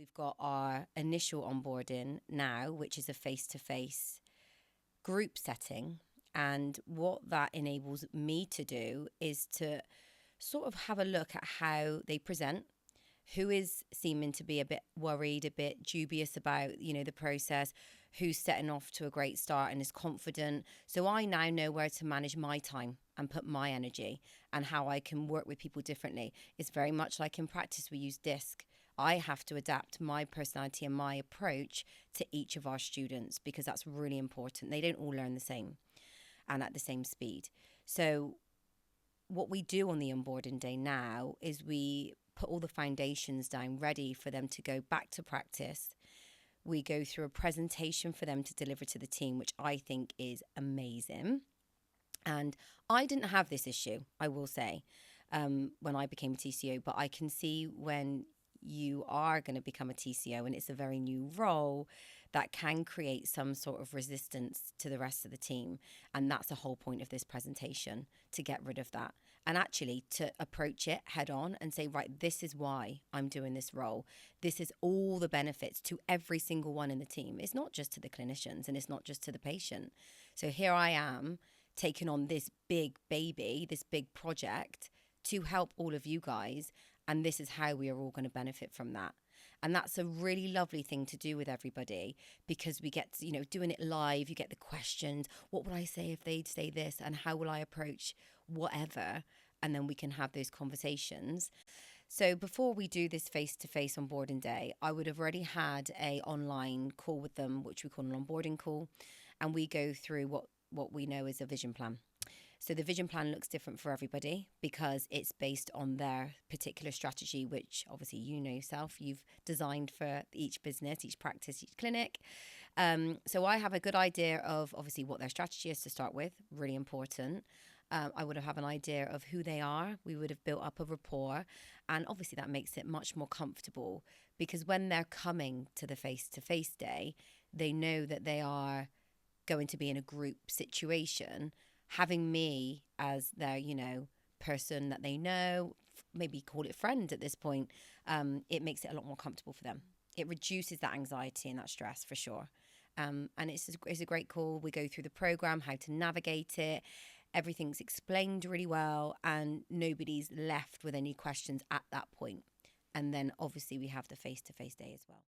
We've got our initial onboarding now, which is a face-to-face group setting. And what that enables me to do is to sort of have a look at how they present, who is seeming to be a bit worried, a bit dubious about, the process, who's setting off to a great start and is confident. So I now know where to manage my time and put my energy and how I can work with people differently. It's very much like in practice, we use DISC. I have to adapt my personality and my approach to each of our students because that's really important. They don't all learn the same and at the same speed. So what we do on the onboarding day now is we put all the foundations down ready for them to go back to practice. We go through a presentation for them to deliver to the team, which I think is amazing. And I didn't have this issue, I will say, when I became a TCO, but I can see when you are going to become a TCO and it's a very new role, that can create some sort of resistance to the rest of the team. And that's the whole point of this presentation, to get rid of that and actually to approach it head on and say, right, this is why I'm doing this role. This is all the benefits to every single one in the team. It's not just to the clinicians and it's not just to the patient. So here I am taking on this big baby, this big project to help all of you guys. And this is how we are all going to benefit from that. And that's a really lovely thing to do with everybody because we get, doing it live, you get the questions. What would I say if they'd say this? And how will I approach whatever? And then we can have those conversations. So before we do this face-to-face onboarding day, I would have already had a online call with them, which we call an onboarding call. And we go through what we know is a vision plan. So the vision plan looks different for everybody because it's based on their particular strategy, which obviously yourself, you've designed for each business, each practice, each clinic. So I have a good idea of obviously what their strategy is to start with, really important. I would have an idea of who they are. We would have built up a rapport. And obviously that makes it much more comfortable because when they're coming to the face-to-face day, they know that they are going to be in a group situation. Having me as their, person that they know, maybe call it friend at this point, it makes it a lot more comfortable for them. It reduces that anxiety and that stress for sure. And it's a great call. We go through the program, how to navigate it. Everything's explained really well and nobody's left with any questions at that point. And then obviously we have the face-to-face day as well.